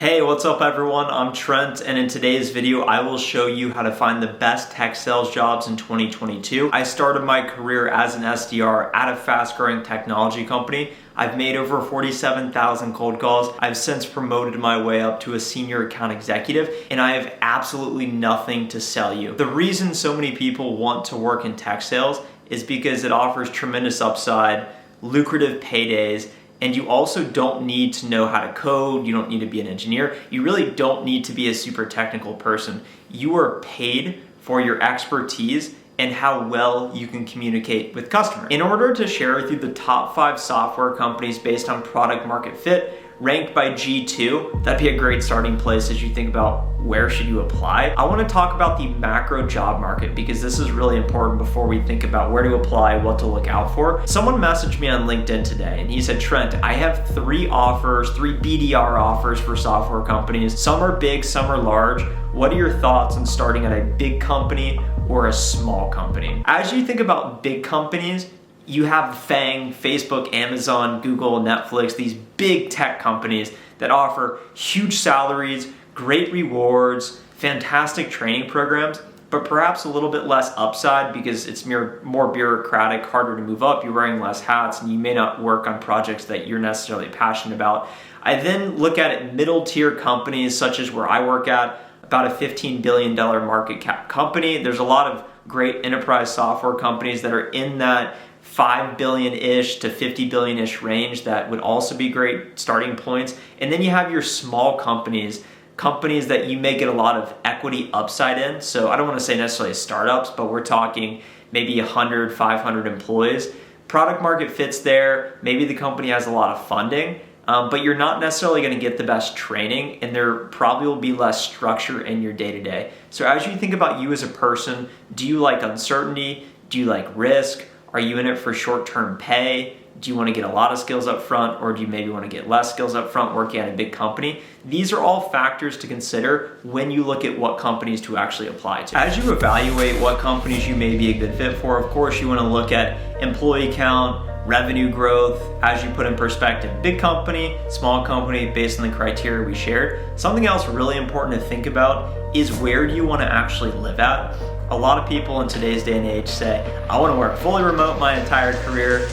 Hey, what's up everyone? I'm Trent, and in today's video, I will show you how to find the best tech sales jobs in 2022. I started my career as an SDR at a fast-growing technology company. I've made over 47,000 cold calls. I've since promoted my way up to a senior account executive, and I have absolutely nothing to sell you. The reason so many people want to work in tech sales is because it offers tremendous upside, lucrative paydays, and you also don't need to know how to code, you don't need to be an engineer, you really don't need to be a super technical person. You are paid for your expertise and how well you can communicate with customers. In order to share with you the top 5 software companies based on product market fit, ranked by G2, that'd be a great starting place as you think about where should you apply. I wanna talk about the macro job market because this is really important before we think about where to apply, what to look out for. Someone messaged me on LinkedIn today and he said, Trent, I have 3 BDR offers for software companies. Some are big, some are large. What are your thoughts on starting at a big company or a small company? As you think about big companies, you have FANG, Facebook, Amazon, Google, Netflix, these big tech companies that offer huge salaries, great rewards, fantastic training programs, but perhaps a little bit less upside because it's more bureaucratic, harder to move up, you're wearing less hats, and you may not work on projects that you're necessarily passionate about. I then look at it middle tier companies such as where I work at, about a $15 billion market cap company. There's a lot of great enterprise software companies that are in that 5 billion-ish to 50 billion-ish range that would also be great starting points. And then you have your small companies that you may get a lot of equity upside in. So I don't want to say necessarily startups, but we're talking maybe 100, 500 employees. Product market fits there. Maybe the company has a lot of funding, but you're not necessarily going to get the best training, and there probably will be less structure in your day-to-day. So as you think about you as a person, do you like uncertainty? Do you like risk? Are you in it for short-term pay? Do you want to get a lot of skills up front, or do you maybe want to get less skills up front working at a big company? These are all factors to consider when you look at what companies to actually apply to. As you evaluate what companies you may be a good fit for, of course, you want to look at employee count, revenue growth, as you put in perspective. Big company, small company, based on the criteria we shared. Something else really important to think about is where do you want to actually live at? A lot of people in today's day and age say, I want to work fully remote my entire career.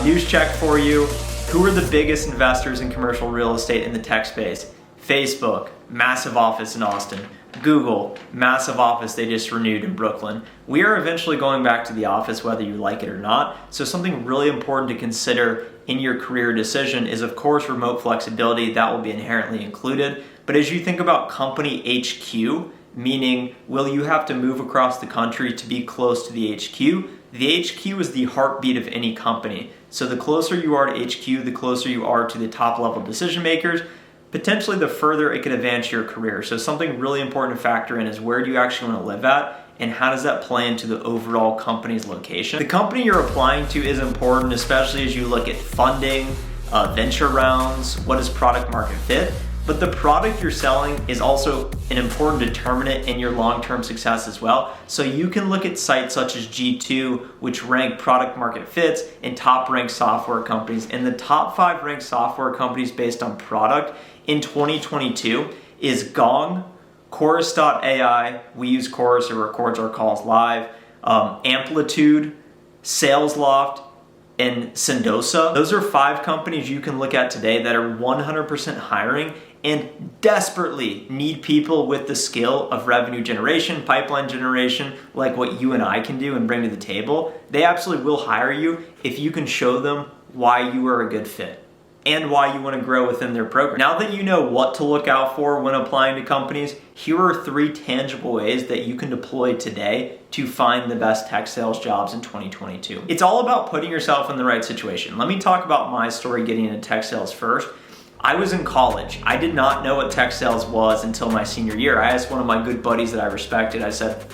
News check for you. Who are the biggest investors in commercial real estate in the tech space? Facebook, massive office in Austin. Google, massive office they just renewed in Brooklyn. We are eventually going back to the office whether you like it or not. So something really important to consider in your career decision is, of course, remote flexibility. That will be inherently included. But as you think about company HQ, meaning will you have to move across the country to be close to the HQ? The HQ is the heartbeat of any company. So the closer you are to HQ, the closer you are to the top level decision makers, potentially the further it could advance your career. So something really important to factor in is where do you actually want to live at, and how does that play into the overall company's location? The company you're applying to is important, especially as you look at funding, venture rounds, what is product market fit. But the product you're selling is also an important determinant in your long-term success as well. So you can look at sites such as G2, which rank product market fits, and top ranked software companies. And the top 5 ranked software companies based on product in 2022 is Gong, Chorus.ai, we use Chorus, it records our calls live, Amplitude, SalesLoft, and Sendosa. Those are 5 companies you can look at today that are 100% hiring and desperately need people with the skill of revenue generation, pipeline generation, like what you and I can do and bring to the table. They absolutely will hire you if you can show them why you are a good fit and why you want to grow within their program. Now that you know what to look out for when applying to companies, here are 3 tangible ways that you can deploy today to find the best tech sales jobs in 2022. It's all about putting yourself in the right situation. Let me talk about my story getting into tech sales first. I was in college. I did not know what tech sales was until my senior year. I asked one of my good buddies that I respected, I said,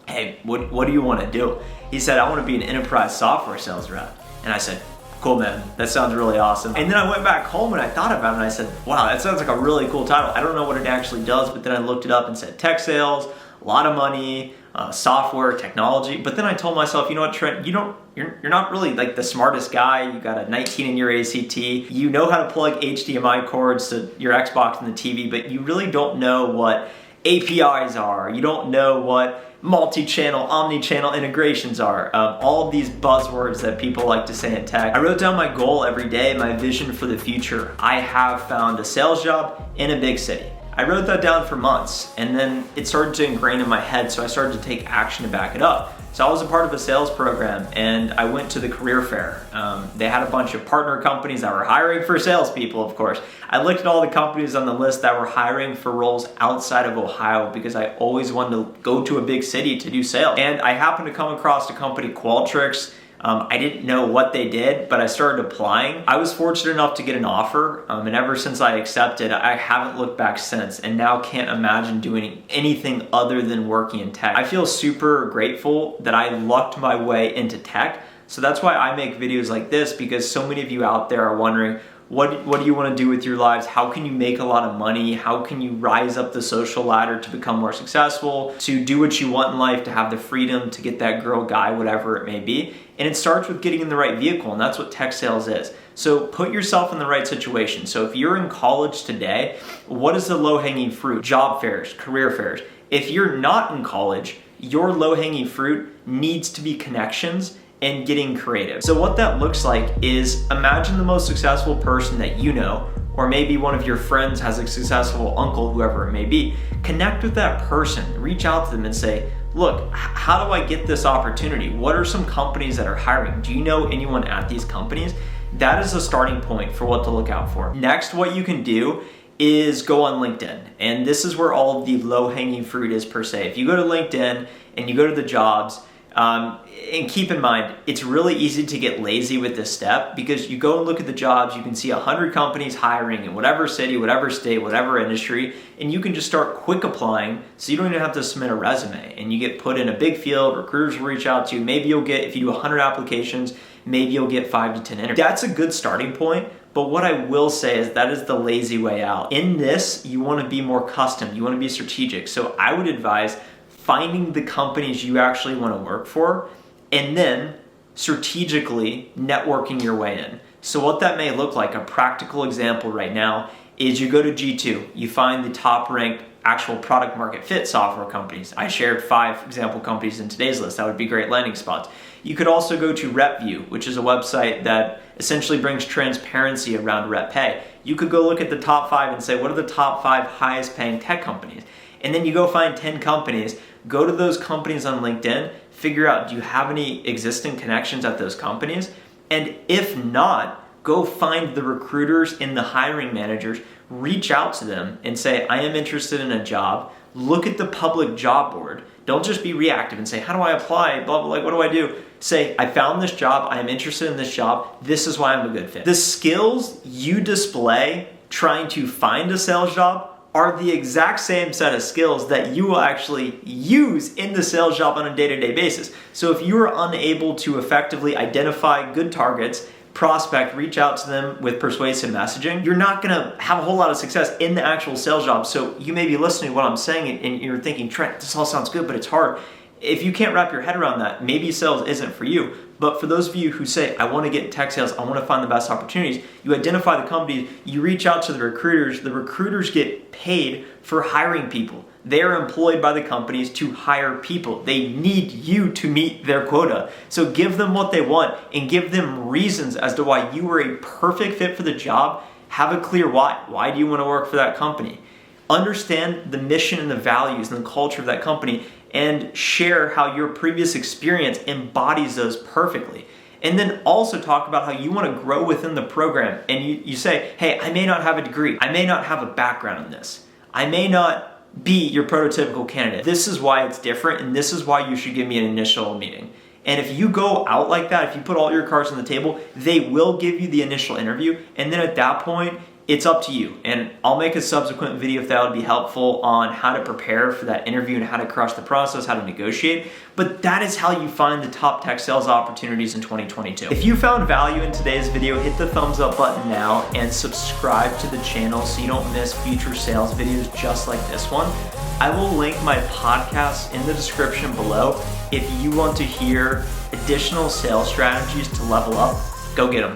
hey, what do you want to do? He said, I want to be an enterprise software sales rep. And I said, cool, man, that sounds really awesome. And then I went back home and I thought about it and I said, wow, that sounds like a really cool title. I don't know what it actually does, but then I looked it up and said tech sales, a lot of money, software, technology. But then I told myself, you know what, Trent, you're not really like the smartest guy. You got a 19 in your ACT. You know how to plug HDMI cords to your Xbox and the TV, but you really don't know what APIs are. You don't know what multi-channel, omni-channel integrations are. All of these buzzwords that people like to say in tech. I wrote down my goal every day, my vision for the future. I have found a sales job in a big city. I wrote that down for months, and then it started to ingrain in my head, so I started to take action to back it up. So I was a part of a sales program, and I went to the career fair. They had a bunch of partner companies that were hiring for salespeople, of course. I looked at all the companies on the list that were hiring for roles outside of Ohio because I always wanted to go to a big city to do sales. And I happened to come across a company, Qualtrics. I didn't know what they did, but I started applying. I was fortunate enough to get an offer, and ever since I accepted, I haven't looked back since, and now can't imagine doing anything other than working in tech. I feel super grateful that I lucked my way into tech, so that's why I make videos like this, because so many of you out there are wondering, what do you want to do with your lives? How can you make a lot of money? How can you rise up the social ladder to become more successful, to do what you want in life, to have the freedom to get that girl, guy, whatever it may be? And it starts with getting in the right vehicle, and that's what tech sales is. So put yourself in the right situation. So if you're in college today, what is the low-hanging fruit? Job fairs, career fairs. If you're not in college, your low-hanging fruit needs to be connections and getting creative. So what that looks like is, imagine the most successful person that you know, or maybe one of your friends has a successful uncle, whoever it may be. Connect with that person, reach out to them and say, look, how do I get this opportunity? What are some companies that are hiring? Do you know anyone at these companies? That is a starting point for what to look out for. Next, what you can do is go on LinkedIn. And this is where all of the low-hanging fruit is per se. If you go to LinkedIn and you go to the jobs, and keep in mind, it's really easy to get lazy with this step, because you go and look at the jobs, you can see 100 companies hiring in whatever city, whatever state, whatever industry, and you can just start quick applying, so you don't even have to submit a resume, and you get put in a big field. Recruiters will reach out to you. Maybe you'll get, if you do 100 applications, maybe you'll get 5 to 10 interviews. That's a good starting point, but what I will say is that is the lazy way out. In this, you want to be more custom, you want to be strategic. So I would advise finding the companies you actually want to work for, and then strategically networking your way in. So what that may look like, a practical example right now, is you go to G2, you find the top ranked actual product market fit software companies. I shared 5 example companies in today's list. That would be great landing spots. You could also go to RepView, which is a website that essentially brings transparency around rep pay. You could go look at the top 5 and say, what are the top 5 highest paying tech companies? And then you go find 10 companies, go to those companies on LinkedIn, figure out, do you have any existing connections at those companies? And if not, go find the recruiters and the hiring managers, reach out to them and say, I am interested in a job. Look at the public job board. Don't just be reactive and say, how do I apply? Blah, blah, like, what do I do? Say, I found this job. I am interested in this job. This is why I'm a good fit. The skills you display trying to find a sales job are the exact same set of skills that you will actually use in the sales job on a day-to-day basis. So if you are unable to effectively identify good targets, prospect, reach out to them with persuasive messaging, you're not gonna have a whole lot of success in the actual sales job. So you may be listening to what I'm saying and you're thinking, Trent, this all sounds good, but it's hard. If you can't wrap your head around that, maybe sales isn't for you. But for those of you who say, I want to get in tech sales, I want to find the best opportunities, you identify the companies, you reach out to the recruiters get paid for hiring people. They are employed by the companies to hire people. They need you to meet their quota. So give them what they want and give them reasons as to why you are a perfect fit for the job. Have a clear why. Why do you want to work for that company? Understand the mission and the values and the culture of that company, and share how your previous experience embodies those perfectly. And then also talk about how you want to grow within the program. And you say, hey, I may not have a degree. I may not have a background in this. I may not be your prototypical candidate. This is why it's different, and this is why you should give me an initial meeting. And if you go out like that, if you put all your cards on the table, they will give you the initial interview. And then at that point, it's up to you. And I'll make a subsequent video if that would be helpful on how to prepare for that interview and how to crush the process, how to negotiate. But that is how you find the top tech sales opportunities in 2022. If you found value in today's video, hit the thumbs up button now and subscribe to the channel so you don't miss future sales videos just like this one. I will link my podcast in the description below. If you want to hear additional sales strategies to level up, go get them.